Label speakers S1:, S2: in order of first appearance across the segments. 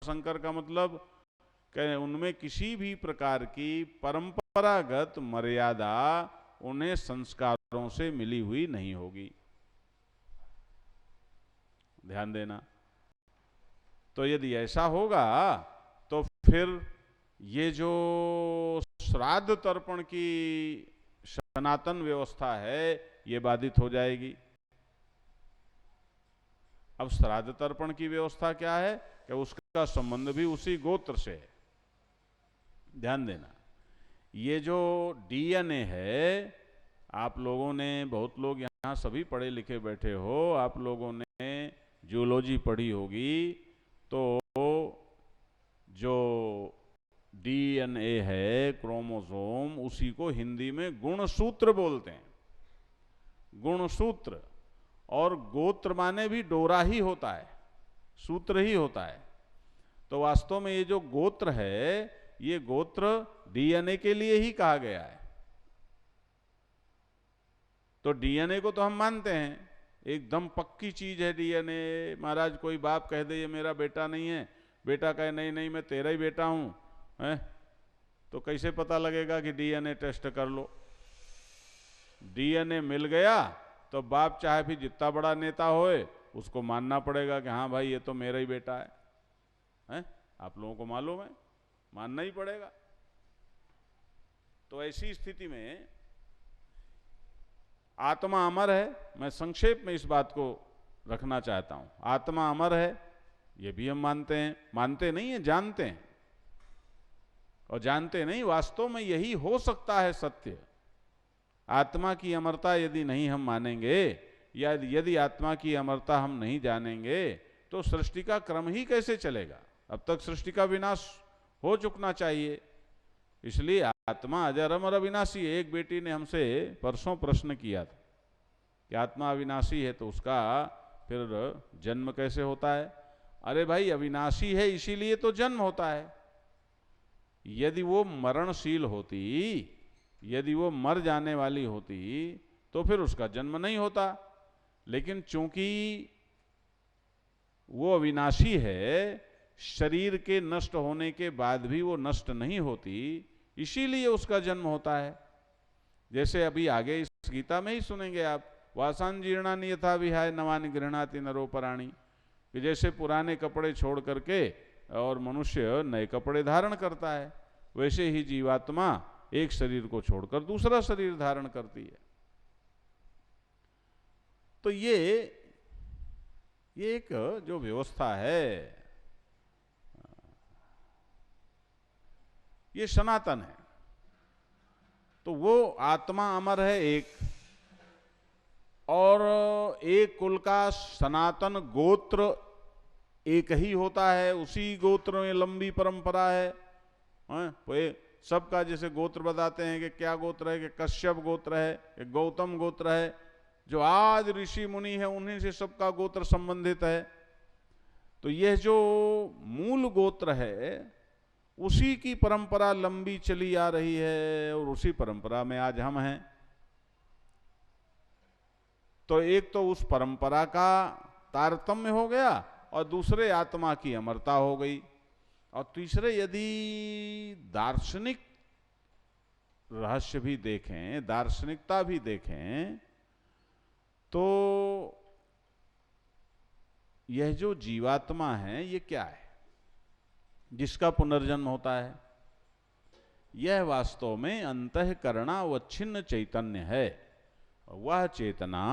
S1: संकर का मतलब कि उनमें किसी भी प्रकार की परंपरागत मर्यादा उन्हें संस्कारों से मिली हुई नहीं होगी। ध्यान देना। तो यदि ऐसा होगा तो फिर ये जो श्राद्ध तर्पण की सनातन व्यवस्था है ये बाधित हो जाएगी। अब श्राद्ध तर्पण की व्यवस्था क्या है कि उसका संबंध भी उसी गोत्र से है। ध्यान देना, ये जो डीएनए है, आप लोगों ने, बहुत लोग यहाँ सभी पढ़े लिखे बैठे हो, आप लोगों ने जूलॉजी पढ़ी होगी, तो जो डीएनए है, क्रोमोसोम, उसी को हिंदी में गुणसूत्र बोलते हैं। गुणसूत्र। और गोत्र माने भी डोरा ही होता है, सूत्र ही होता है। तो वास्तव में ये जो गोत्र है, ये गोत्र डीएनए के लिए ही कहा गया है। तो डीएनए को तो हम मानते हैं, एकदम पक्की चीज है डीएनए। महाराज कोई बाप कह दे ये मेरा बेटा नहीं है, बेटा कहे नहीं नहीं मैं तेरा ही बेटा हूं, है, तो कैसे पता लगेगा कि डीएनए टेस्ट कर लो। डीएनए मिल गया तो बाप चाहे फिर जितना बड़ा नेता होए उसको मानना पड़ेगा कि हाँ भाई ये तो मेरा ही बेटा है? आप लोगों को मालूम है, मानना ही पड़ेगा। तो ऐसी स्थिति में आत्मा अमर है। मैं संक्षेप में इस बात को रखना चाहता हूं। आत्मा अमर है, ये भी हम मानते हैं। मानते नहीं है, जानते हैं। और जानते नहीं, वास्तव में यही हो सकता है सत्य। आत्मा की अमरता यदि नहीं हम मानेंगे, या यदि आत्मा की अमरता हम नहीं जानेंगे, तो सृष्टि का क्रम ही कैसे चलेगा। अब तक सृष्टि का विनाश हो चुकना चाहिए। इसलिए आत्मा अजर अमर अविनाशी। एक बेटी ने हमसे परसों प्रश्न किया था कि आत्मा अविनाशी है तो उसका फिर जन्म कैसे होता है। अरे भाई, अविनाशी है इसीलिए तो जन्म होता है। यदि वो मरणशील होती, यदि वो मर जाने वाली होती, तो फिर उसका जन्म नहीं होता। लेकिन चूंकि वो अविनाशी है, शरीर के नष्ट होने के बाद भी वो नष्ट नहीं होती, इसीलिए उसका जन्म होता है। जैसे अभी आगे इस गीता में ही सुनेंगे आप, वासान जीर्णानि यथा विहाय नवानि गृह्णाति नरोपराणि, कि जैसे पुराने कपड़े छोड़ करके और मनुष्य नए कपड़े धारण करता है, वैसे ही जीवात्मा एक शरीर को छोड़कर दूसरा शरीर धारण करती है। तो ये एक जो व्यवस्था है, ये सनातन है। तो वो आत्मा अमर है एक, और एक कुल का सनातन गोत्र एक ही होता है, उसी गोत्र में लंबी परंपरा है। सबका जैसे गोत्र बताते हैं कि क्या गोत्र है, कि कश्यप गोत्र है, कि गौतम गोत्र है, जो आज ऋषि मुनि है उन्हीं से सबका गोत्र संबंधित है। तो यह जो मूल गोत्र है, उसी की परंपरा लंबी चली आ रही है, और उसी परंपरा में आज हम हैं। तो एक तो उस परंपरा का तारतम्य हो गया, और दूसरे आत्मा की अमरता हो गई, और तीसरे यदि दार्शनिक रहस्य भी देखें, दार्शनिकता भी देखें, तो यह जो जीवात्मा है ये क्या है जिसका पुनर्जन्म होता है। यह वास्तव में अंतःकरणावच्छिन्न चैतन्य है। वह चेतना,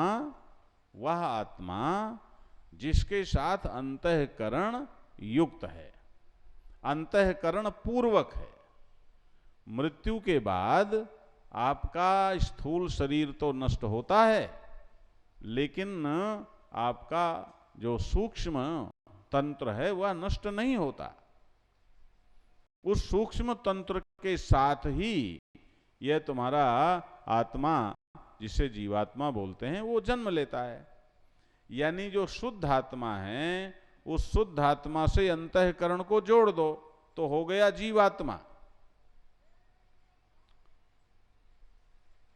S1: वह आत्मा जिसके साथ अंतःकरण युक्त है, अंतःकरण पूर्वक है। मृत्यु के बाद आपका स्थूल शरीर तो नष्ट होता है, लेकिन आपका जो सूक्ष्म तंत्र है वह नष्ट नहीं होता। उस सूक्ष्म तंत्र के साथ ही यह तुम्हारा आत्मा, जिसे जीवात्मा बोलते हैं, वो जन्म लेता है। यानी जो शुद्ध आत्मा है, उस शुद्ध आत्मा से अंतःकरण को जोड़ दो तो हो गया जीवात्मा।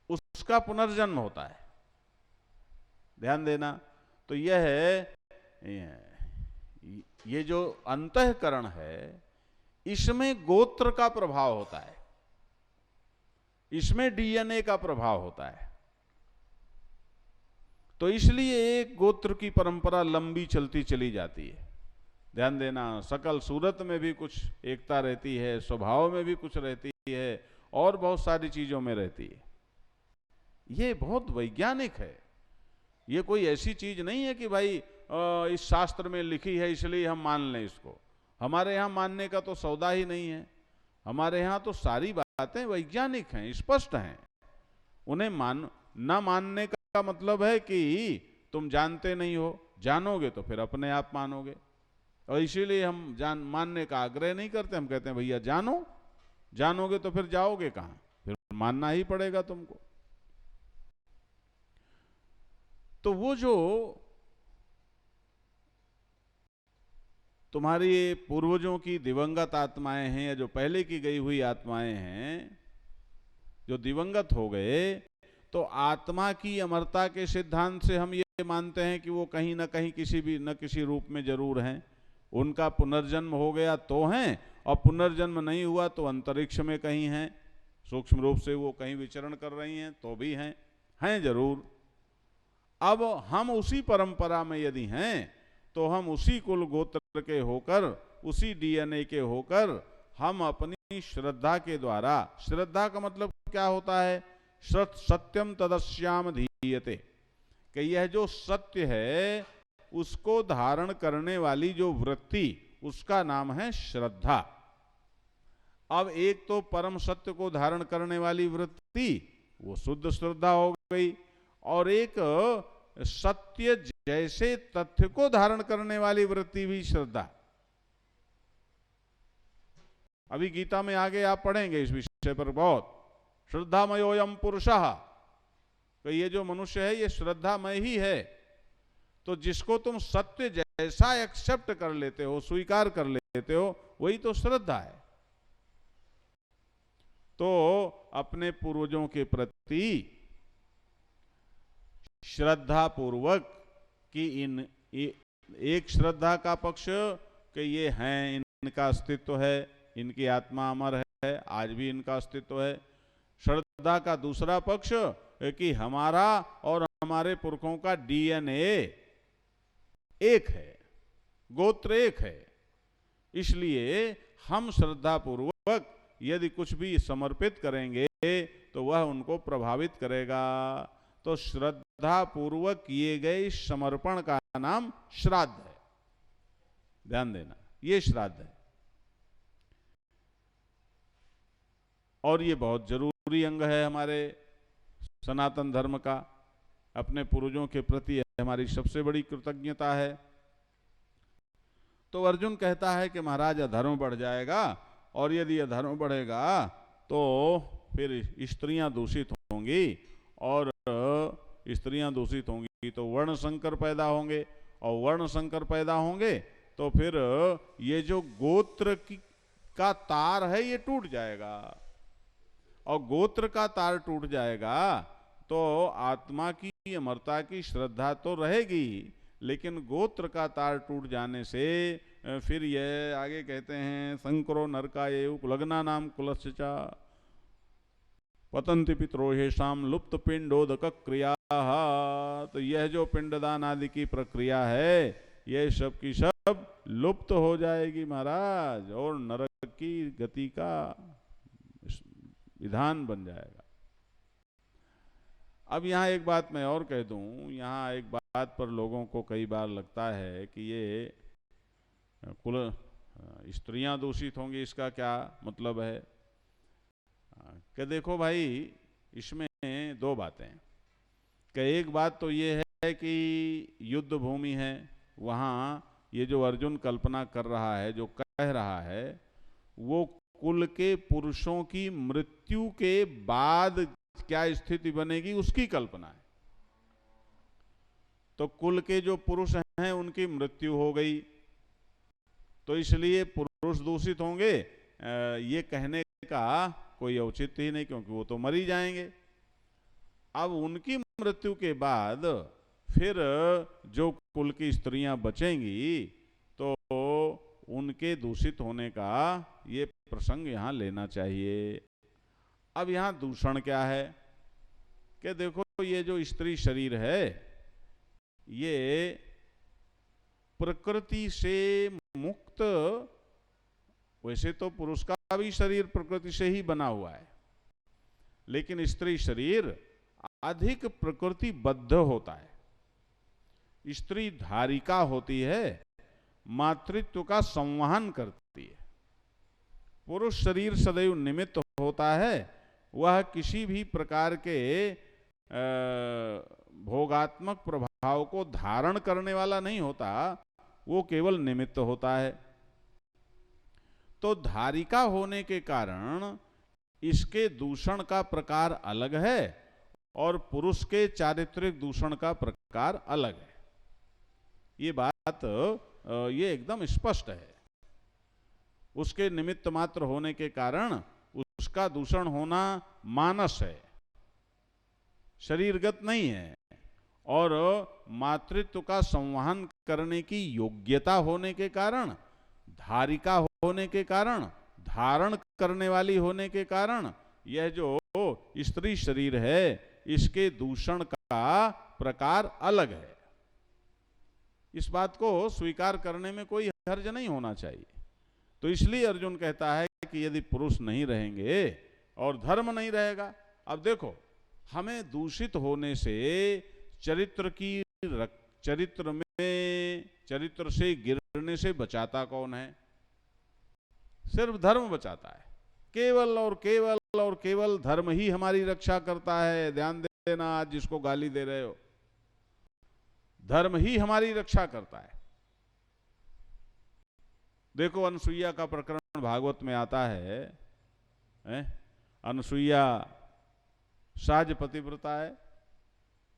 S1: उसका पुनर्जन्म होता है। ध्यान देना। तो यह है ये जो अंतःकरण है इसमें गोत्र का प्रभाव होता है, इसमें डीएनए का प्रभाव होता है। तो इसलिए एक गोत्र की परंपरा लंबी चलती चली जाती है। ध्यान देना, सकल सूरत में भी कुछ एकता रहती है, स्वभाव में भी कुछ रहती है, और बहुत सारी चीजों में रहती है। ये बहुत वैज्ञानिक है। ये कोई ऐसी चीज नहीं है कि भाई इस शास्त्र में लिखी है इसलिए हम मान लें इसको। हमारे यहाँ मानने का तो सौदा ही नहीं है। हमारे यहाँ तो सारी बातें वैज्ञानिक हैं, स्पष्ट हैं। उन्हें ना मानने का मतलब है कि तुम जानते नहीं हो, जानोगे तो फिर अपने आप मानोगे। और इसीलिए हम मानने का आग्रह नहीं करते। हम कहते हैं भैया जानो, जानोगे तो फिर जाओगे कहां, फिर मानना ही पड़ेगा तुमको। तो वो जो तुम्हारी पूर्वजों की दिवंगत आत्माएं हैं, या जो पहले की गई हुई आत्माएं हैं, जो दिवंगत हो गए, तो आत्मा की अमरता के सिद्धांत से हम ये मानते हैं कि वो कहीं ना कहीं किसी रूप में जरूर हैं। उनका पुनर्जन्म हो गया तो हैं, और पुनर्जन्म नहीं हुआ तो अंतरिक्ष में कहीं हैं, सूक्ष्म रूप से वो कहीं विचरण कर रही हैं तो भी हैं जरूर। अब हम उसी परंपरा में यदि हैं तो हम उसी कुल गोत्र के होकर, उसी डीएनए के होकर, हम अपनी श्रद्धा के द्वारा, श्रद्धा का मतलब क्या होता है, सत्यम तदस्याम धीयते, कि यह जो सत्य है उसको धारण करने वाली जो वृत्ति, उसका नाम है श्रद्धा। अब एक तो परम सत्य को धारण करने वाली वृत्ति वो शुद्ध श्रद्धा हो गई, और एक सत्य जैसे तथ्य को धारण करने वाली वृत्ति भी श्रद्धा। अभी गीता में आगे आप पढ़ेंगे इस विषय पर बहुत, श्रद्धामयोयम पुरुषः, तो ये जो मनुष्य है ये श्रद्धामय ही है। तो जिसको तुम सत्य जैसा एक्सेप्ट कर लेते हो, स्वीकार कर लेते हो, वही तो श्रद्धा है। तो अपने पूर्वजों के प्रति श्रद्धा पूर्वक कि एक श्रद्धा का पक्ष कि ये हैं, इनका अस्तित्व है, इनकी आत्मा अमर है, आज भी इनका अस्तित्व है। श्रद्धा का दूसरा पक्ष कि हमारा और हमारे पुरखों का डीएनए एक है, गोत्र एक है, इसलिए हम श्रद्धा पूर्वक यदि कुछ भी समर्पित करेंगे तो वह उनको प्रभावित करेगा। तो श्रद्धा पूर्वक किए गए समर्पण का नाम श्राद्ध है। ध्यान देना, ये श्राद्ध है, और ये बहुत जरूरी अंग है हमारे सनातन धर्म का। अपने पूर्वजों के प्रति हमारी सबसे बड़ी कृतज्ञता है। तो अर्जुन कहता है कि महाराज अधर्म बढ़ जाएगा, और यदि अधर्म बढ़ेगा तो फिर स्त्रियां दूषित होंगी, और स्त्रियां दूषित होंगी तो वर्ण संकर पैदा होंगे, और वर्ण संकर पैदा होंगे तो फिर ये जो गोत्र का तार है ये टूट जाएगा, और गोत्र का तार टूट जाएगा तो आत्मा की अमरता की श्रद्धा तो रहेगी, लेकिन गोत्र का तार टूट जाने से फिर ये आगे कहते हैं संकरो नरका ये कुलग्ना नाम कुलस्चा पतंति पित्रोहेशाम लुप्त पिंडोदक क्रिया। तो यह जो पिंडदान आदि की प्रक्रिया है ये सब की सब लुप्त हो जाएगी महाराज, और नरक की गति का विधान बन जाएगा। अब यहाँ एक बात मैं और कह दूं, यहाँ एक बात पर लोगों को कई बार लगता है कि ये कुल स्त्रियां दूषित होंगी, इसका क्या मतलब है। कि देखो भाई, इसमें दो बातें हैं। कि एक बात तो ये है कि युद्ध भूमि है, वहाँ ये जो अर्जुन कल्पना कर रहा है, जो कह रहा है, वो कुल के पुरुषों की मृत्यु के बाद क्या स्थिति बनेगी उसकी कल्पना है। तो कुल के जो पुरुष हैं उनकी मृत्यु हो गई, तो इसलिए पुरुष दूषित होंगे, ये कहने का कोई औचित्य ही नहीं, क्योंकि वो तो मर ही जाएंगे। अब उनकी मृत्यु के बाद फिर जो कुल की स्त्रियां बचेंगी तो उनके दूषित होने का ये प्रसंग यहाँ लेना चाहिए। अब यहाँ दूषण क्या है कि देखो ये जो स्त्री शरीर है ये प्रकृति से मुक्त, वैसे तो पुरुष का भी शरीर प्रकृति से ही बना हुआ है, लेकिन स्त्री शरीर अधिक प्रकृतिबद्ध होता है। स्त्री धारिका होती है, मातृत्व का संवहन करती है। पुरुष शरीर सदैव निमित्त होता है, वह किसी भी प्रकार के भोगात्मक प्रभाव को धारण करने वाला नहीं होता, वो केवल निमित्त होता है। तो धारिका होने के कारण इसके दूषण का प्रकार अलग है और पुरुष के चारित्रिक दूषण का प्रकार अलग है। ये बात ये एकदम स्पष्ट है। उसके निमित्त मात्र होने के कारण उसका दूषण होना मानस है, शरीरगत नहीं है, और मातृत्व का संवहन करने की योग्यता होने के कारण, धारिका होने के कारण, धारण करने वाली होने के कारण यह जो स्त्री शरीर है इसके दूषण का प्रकार अलग है। इस बात को स्वीकार करने में कोई हर्ज नहीं होना चाहिए। तो इसलिए अर्जुन कहता है कि यदि पुरुष नहीं रहेंगे और धर्म नहीं रहेगा, अब देखो हमें दूषित होने से चरित्र से गिरने से बचाता कौन है? सिर्फ धर्म बचाता है। केवल और केवल और केवल धर्म ही हमारी रक्षा करता है। ध्यान देना, आज जिसको गाली दे रहे हो, धर्म ही हमारी रक्षा करता है। देखो अनसुईया का प्रकरण भागवत में आता है। अनसुईया सहज पतिव्रता है,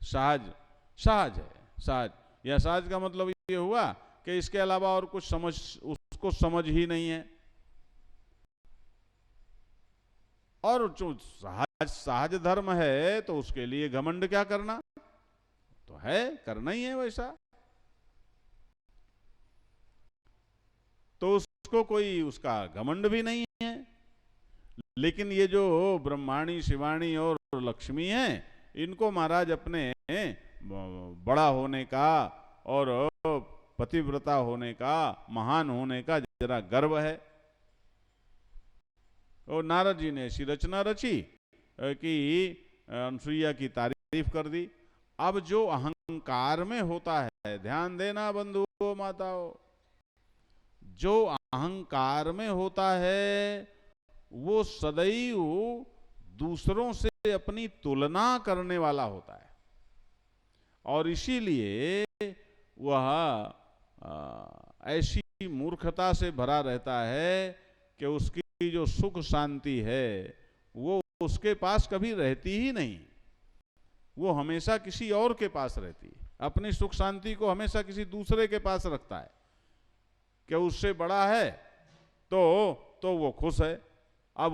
S1: सहज है, सहज। यह सहज का मतलब ये हुआ कि इसके अलावा और कुछ उसको समझ ही नहीं है। और जो सहज धर्म है तो उसके लिए घमंड क्या करना, तो है करना ही है वैसा। तो उसको कोई उसका घमंड भी नहीं है। लेकिन ये जो ब्रह्माणी, शिवाणी और लक्ष्मी हैं, इनको महाराज अपने बड़ा होने का और पतिव्रता होने का, महान होने का जरा गर्व है। और नारद जी ने ऐसी रचना रची कि अनसुईया की तारीफ कर दी। अब जो अहंकार में होता है, ध्यान देना बंधुओं माताओं, जो अहंकार में होता है वो सदैव दूसरों से अपनी तुलना करने वाला होता है, और इसीलिए वह ऐसी मूर्खता से भरा रहता है कि उसकी जो सुख शांति है वो उसके पास कभी रहती ही नहीं। वो हमेशा किसी और के पास रहती है। अपनी सुख शांति को हमेशा किसी दूसरे के पास रखता है कि उससे बड़ा है तो वो खुश है। अब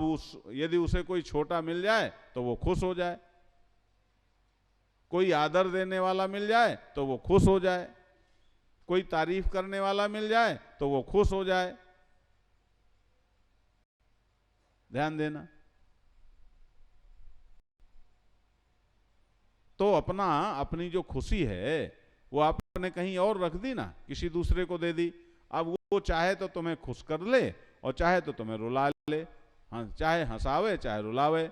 S1: यदि उसे कोई छोटा मिल जाए तो वो खुश हो जाए, कोई आदर देने वाला मिल जाए तो वो खुश हो जाए, कोई तारीफ करने वाला मिल जाए तो वो खुश हो जाए। ध्यान देना। तो अपनी जो खुशी है वो आपने कहीं और रख दी ना, किसी दूसरे को दे दी। अब वो चाहे तो तुम्हें खुश कर ले और चाहे तो तुम्हें रुला ले। हाँ, चाहे हंसावे चाहे रुलावे।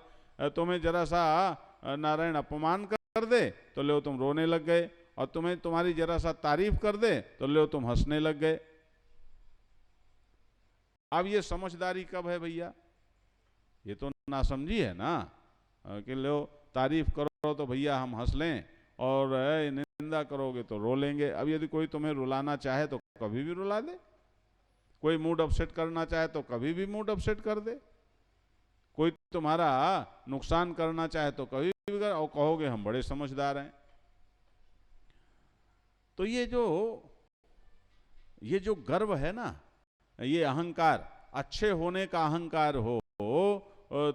S1: तुम्हें जरा सा नारायण अपमान कर दे तो लो तुम रोने लग गए, और तुम्हें तुम्हारी जरा सा तारीफ कर दे तो लो तुम हंसने लग गए। अब ये समझदारी कब है भैया? ये तो ना समझी है ना कि लो तारीफ करो तो भैया हम हंस लें और निंदा करोगे तो रो लेंगे। अब यदि कोई तुम्हें रुलाना चाहे तो कभी भी रुला दे, कोई मूड अपसेट करना चाहे तो कभी भी मूड अपसेट कर दे, कोई तुम्हारा नुकसान करना चाहे तो कभी भी कर, और कहोगे हम बड़े समझदार हैं। तो ये जो गर्व है ना, ये अहंकार, अच्छे होने का अहंकार हो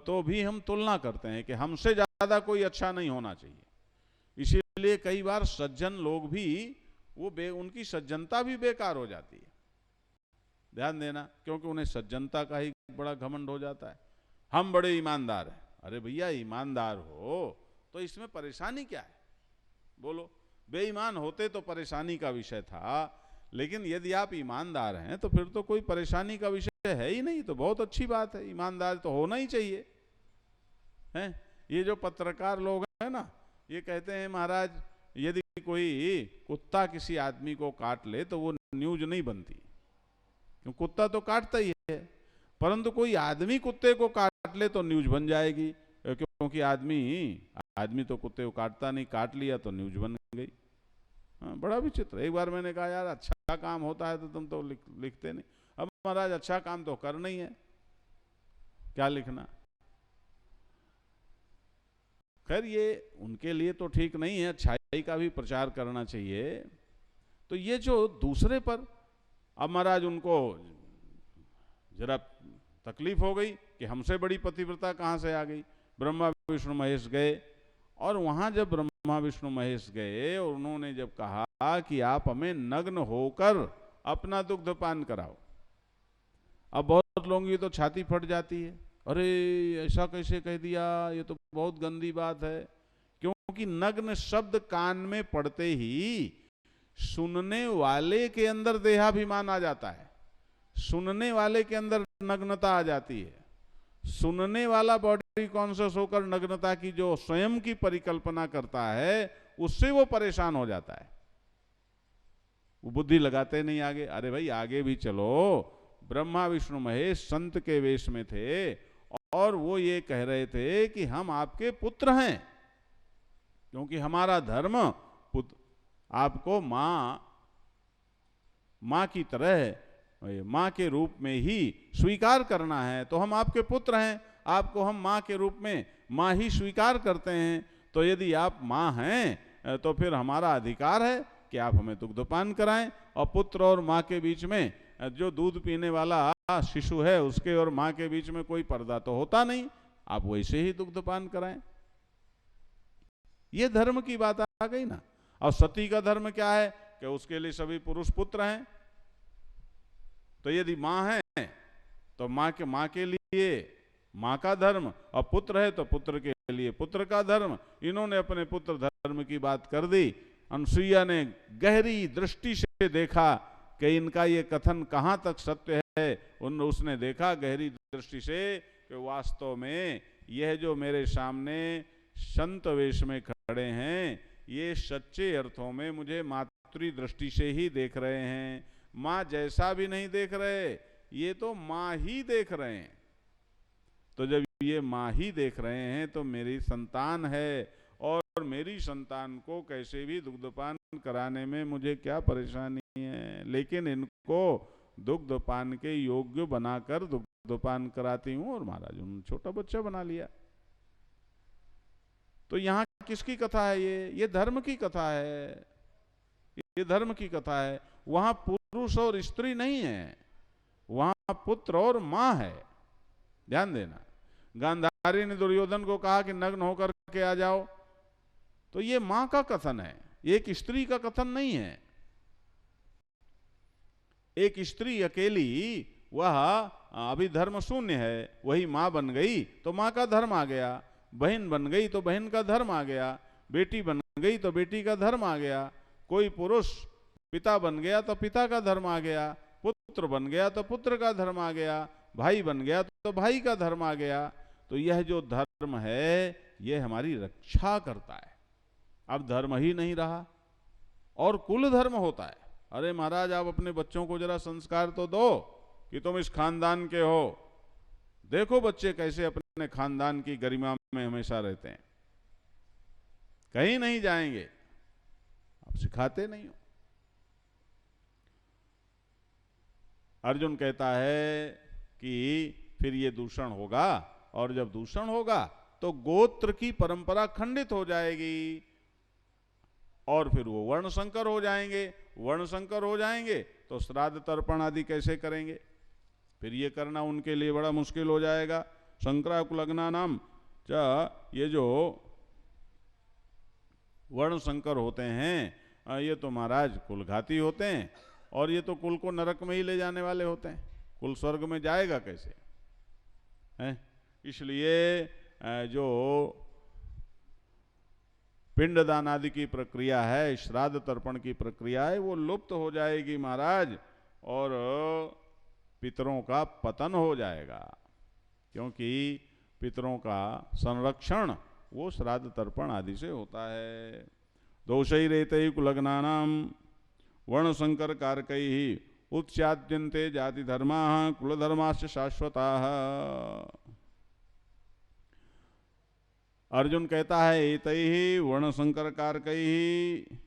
S1: तो भी हम तुलना करते हैं कि हमसे ज्यादा कोई अच्छा नहीं होना चाहिए। इसीलिए कई बार सज्जन लोग भी उनकी सज्जनता भी बेकार हो जाती है। ध्यान देना, क्योंकि उन्हें सज्जनता का ही बड़ा घमंड हो जाता है। हम बड़े ईमानदार हैं। अरे भैया ईमानदार हो तो इसमें परेशानी क्या है? बोलो, बेईमान होते तो परेशानी का विषय था, लेकिन यदि आप ईमानदार हैं तो फिर तो कोई परेशानी का विषय है ही नहीं। तो बहुत अच्छी बात है, ईमानदार तो होना ही चाहिए हैं। ये जो पत्रकार लोग हैं ना, ये कहते हैं महाराज यदि कोई कुत्ता किसी आदमी को काट ले तो वो न्यूज नहीं बनती, क्योंकि कुत्ता तो काटता ही है, परंतु कोई आदमी कुत्ते को काट ले तो न्यूज बन जाएगी, क्योंकि आदमी तो कुत्ते को काटता नहीं, काट लिया तो न्यूज बन गई। हाँ, बड़ा विचित्र। एक बार मैंने कहा यार अच्छा काम होता है तो तुम तो लिखते नहीं। अब महाराज अच्छा काम तो करना ही है, क्या लिखना। खैर ये उनके लिए तो ठीक नहीं है, अच्छाई का भी प्रचार करना चाहिए। तो ये जो दूसरे पर, अब महाराज उनको जरा तकलीफ हो गई कि हमसे बड़ी पतिव्रता कहाँ से आ गई। ब्रह्मा विष्णु महेश गए, और वहां जब ब्रह्मा विष्णु महेश गए और उन्होंने जब कहा कि आप हमें नग्न होकर अपना दुग्ध पान कराओ, अब बहुत लोगों की तो छाती फट जाती है, अरे ऐसा कैसे कह दिया, ये तो बहुत गंदी बात है। क्योंकि नग्न शब्द कान में पड़ते ही सुनने वाले के अंदर देहाभिमान आ जाता है, सुनने वाले के अंदर नग्नता आ जाती है। सुनने वाला बॉडी कॉन्शियस होकर नग्नता की जो स्वयं की परिकल्पना करता है, उससे वो परेशान हो जाता है, वो बुद्धि लगाते नहीं आगे। अरे भाई आगे भी चलो। ब्रह्मा विष्णु महेश संत के वेश में थे और वो ये कह रहे थे कि हम आपके पुत्र हैं, क्योंकि हमारा धर्म आपको मां की तरह, मां के रूप में ही स्वीकार करना है। तो हम आपके पुत्र हैं, आपको हम मां के रूप में मां ही स्वीकार करते हैं। तो यदि आप मां हैं तो फिर हमारा अधिकार है कि आप हमें दुग्धपान कराएं। और पुत्र और मां के बीच में, जो दूध पीने वाला शिशु है उसके और मां के बीच में कोई पर्दा तो होता नहीं, आप वैसे ही दुग्धपान कराएं। ये धर्म की बात आ गई ना। और सती का धर्म क्या है कि उसके लिए सभी पुरुष पुत्र हैं। तो यदि मां है तो मां के लिए मां का धर्म, और पुत्र है तो पुत्र के लिए पुत्र का धर्म। इन्होंने अपने पुत्र धर्म की बात कर दी। अनुसुईया ने गहरी दृष्टि से देखा कि इनका ये कथन कहां तक सत्य है। उसने देखा गहरी दृष्टि से कि वास्तव में यह जो मेरे सामने संत वेश में खड़े हैं, ये सच्चे अर्थों में मुझे मातृ दृष्टि से ही देख रहे हैं। मां जैसा भी नहीं देख रहे, ये तो मां ही देख रहे हैं। तो जब ये मां ही देख रहे हैं तो मेरी संतान है, और मेरी संतान को कैसे भी दुग्धपान कराने में मुझे क्या परेशानी है। लेकिन इनको दुग्धपान के योग्य बनाकर दुग्धपान कराती हूं, और महाराज उन्होंने छोटा बच्चा बना लिया। तो यहाँ किसकी कथा है? ये धर्म की कथा है, ये धर्म की कथा है। वहां पुरुष और स्त्री नहीं है, वहां पुत्र और मां है। ध्यान देना। गांधारी ने दुर्योधन को कहा कि नग्न होकर के आ जाओ, तो ये मां का कथन है, एक स्त्री का कथन नहीं है। एक स्त्री अकेली वह अभी धर्म शून्य है, वही मां बन गई तो मां का धर्म आ गया, बहन बन गई तो बहन का धर्म आ गया, बेटी बन गई तो बेटी का धर्म आ गया, कोई पुरुष पिता बन गया तो पिता का धर्म आ गया, पुत्र बन गया तो पुत्र का धर्म आ गया, भाई बन गया तो भाई का धर्म आ गया। तो यह जो धर्म है यह हमारी रक्षा करता है। अब धर्म ही नहीं रहा और कुल धर्म होता है। अरे महाराज आप अपने बच्चों को जरा संस्कार तो दो कि तुम इस खानदान के हो। देखो बच्चे कैसे अपने खानदान की गरिमा में हमेशा रहते हैं, कहीं नहीं जाएंगे, आप सिखाते नहीं हो। अर्जुन कहता है कि फिर ये दूषण होगा, और जब दूषण होगा तो गोत्र की परंपरा खंडित हो जाएगी, और फिर वो वर्ण संकर हो जाएंगे। वर्ण संकर हो जाएंगे तो श्राद्ध तर्पण आदि कैसे करेंगे? फिर ये करना उनके लिए बड़ा मुश्किल हो जाएगा। संक्राकुलग्ना नाम ये जो वर्ण संकर होते हैं ये तो महाराज कुलघाती होते हैं, और ये तो कुल को नरक में ही ले जाने वाले होते हैं, कुल स्वर्ग में जाएगा कैसे है? इसलिए जो पिंडदान आदि की प्रक्रिया है, श्राद्ध तर्पण की प्रक्रिया है, वो लुप्त हो जाएगी महाराज, और पितरों का पतन हो जाएगा, क्योंकि पितरों का संरक्षण वो श्राद्ध तर्पण आदि से होता है। दोषै रेतै कुलग्नानां वर्ण संकर कारकैः उत्स्याद्यन्ते जाति धर्माः कुलधर्माश्च शाश्वताः। अर्जुन कहता है एतैः वर्ण संकर कारकैः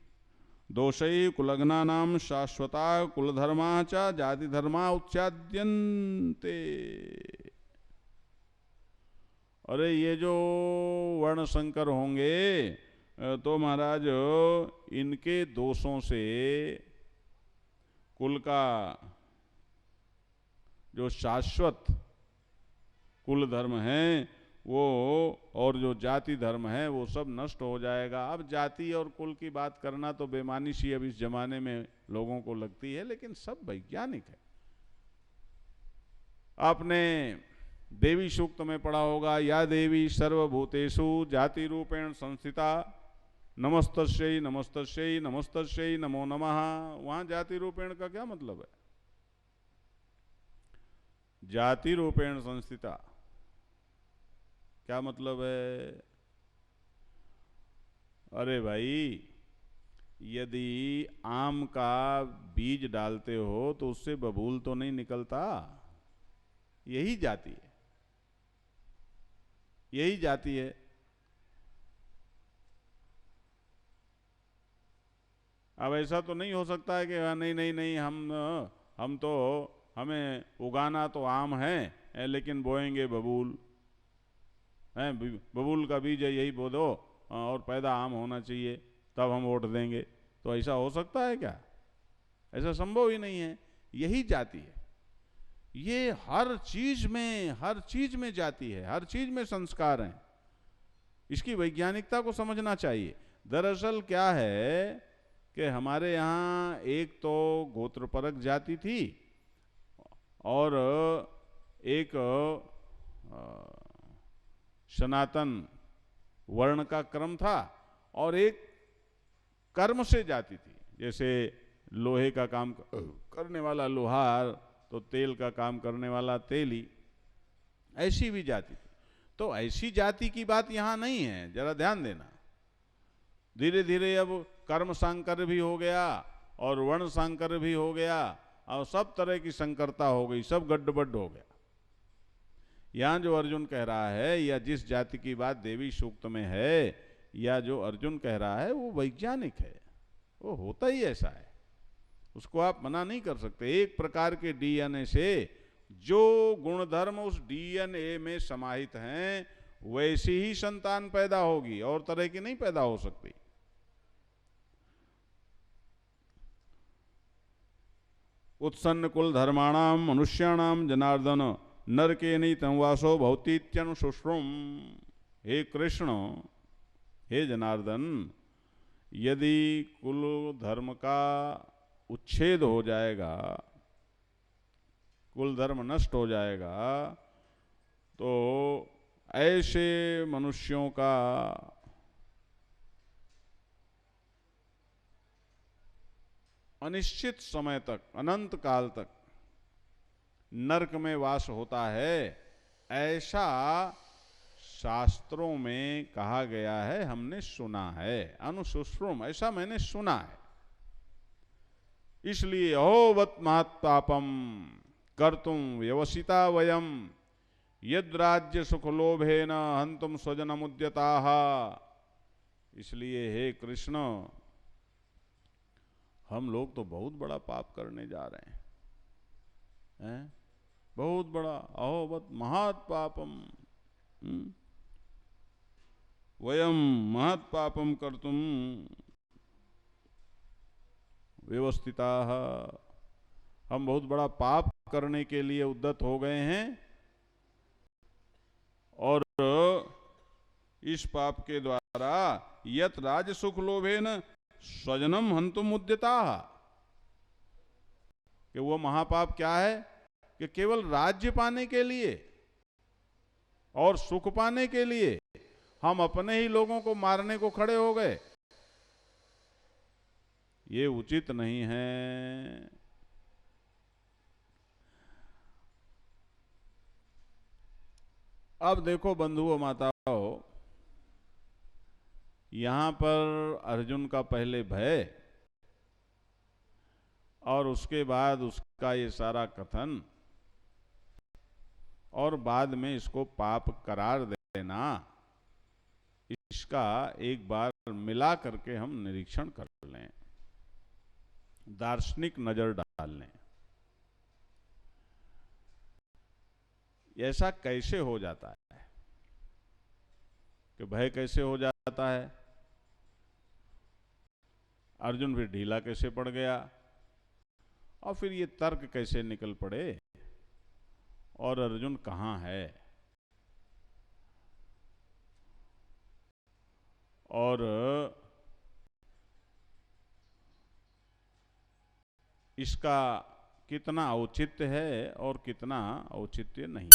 S1: दोषैः कुलग्नानां शाश्वता कुलधर्मा च जाति धर्मा उत्स्याद्यन्ते। अरे ये जो वर्ण संकर होंगे तो महाराज इनके दोषों से कुल का जो शाश्वत कुल धर्म है वो और जो जाति धर्म है वो सब नष्ट हो जाएगा। अब जाति और कुल की बात करना तो बेमानी सी अब इस जमाने में लोगों को लगती है, लेकिन सब वैज्ञानिक है। आपने देवी सूक्त में पढ़ा होगा, या देवी सर्वभूतेषु जाति रूपेण संस्थिता नमस्तस्यै नमस्तस्यै नमस्तस्यै नमो नमः। वहां जाति रूपेण का क्या मतलब है? जाति रूपेण संस्थिता क्या मतलब है? अरे भाई, यदि आम का बीज डालते हो तो उससे बबूल तो नहीं निकलता, यही जाति है, यही जाति है। अब ऐसा तो नहीं हो सकता है कि नहीं नहीं नहीं हम तो हमें उगाना तो आम है लेकिन बोएंगे बबूल है, बबूल का बीज है यही बो दो और पैदा आम होना चाहिए तब हम वोट देंगे। तो ऐसा हो सकता है क्या? ऐसा संभव ही नहीं है। यही जाति है, ये हर चीज में जाति है, हर चीज में संस्कार हैं। इसकी वैज्ञानिकता को समझना चाहिए। दरअसल क्या है कि हमारे यहाँ एक तो गोत्रपरक जाति थी और एक सनातन वर्ण का क्रम था और एक कर्म से जाति थी। जैसे लोहे का काम करने वाला लोहार तो तेल का काम करने वाला तेली, ऐसी भी जाति थी। तो ऐसी जाति की बात यहाँ नहीं है, जरा ध्यान देना। धीरे धीरे अब कर्म सांकर भी हो गया और वर्ण सांकर भी हो गया और सब तरह की संकरता हो गई, सब गड्ढबड्ढ हो गया। यहाँ जो अर्जुन कह रहा है या जिस जाति की बात देवी सूक्त में है या जो अर्जुन कह रहा है वो वैज्ञानिक है, वो होता ही ऐसा है, उसको आप मना नहीं कर सकते। एक प्रकार के डीएनए से जो गुणधर्म उस डीएनए में समाहित हैं वैसी ही संतान पैदा होगी, और तरह की नहीं पैदा हो सकती। उत्सन्न कुल धर्माणाम मनुष्याणाम जनार्दन नरके नीतं वासो भौतीत्यनुशुश्रुम। हे कृष्ण, हे जनार्दन, यदि कुल धर्म का उच्छेद हो जाएगा, कुल धर्म नष्ट हो जाएगा, तो ऐसे मनुष्यों का अनिश्चित समय तक, अनंत काल तक नरक में वास होता है, ऐसा शास्त्रों में कहा गया है, हमने सुना है। अनुशुश्रुम, ऐसा मैंने सुना है। इसलिए अहोवत महत्पापम कर्तुम व्यवसिता वयम यद राज्य सुखलोभेन हंतुम स्वजनमुद्यताः। इसलिए हे कृष्ण, हम लोग तो बहुत बड़ा पाप करने जा रहे हैं, बहुत बड़ा। अहोवत महत् पापम वयम महत् पापम कर्तुम व्यवस्थिताः। हम बहुत बड़ा पाप करने के लिए उद्यत हो गए हैं और इस पाप के द्वारा यत राज सुख लोभेन स्वजनम हंतुम उद्यताः। कि वो महापाप क्या है कि केवल राज्य पाने के लिए और सुख पाने के लिए हम अपने ही लोगों को मारने को खड़े हो गए। ये उचित नहीं है। अब देखो बंधुओं माताओं, यहां पर अर्जुन का पहले भय और उसके बाद उसका ये सारा कथन और बाद में इसको पाप करार देना, इसका एक बार मिला करके हम निरीक्षण कर लें, दार्शनिक नजर डाल लें। ऐसा कैसे हो जाता है कि भय कैसे हो जाता है? अर्जुन फिर ढीला कैसे पड़ गया और फिर ये तर्क कैसे निकल पड़े और अर्जुन कहां है और इसका कितना औचित्य है और कितना औचित्य नहीं।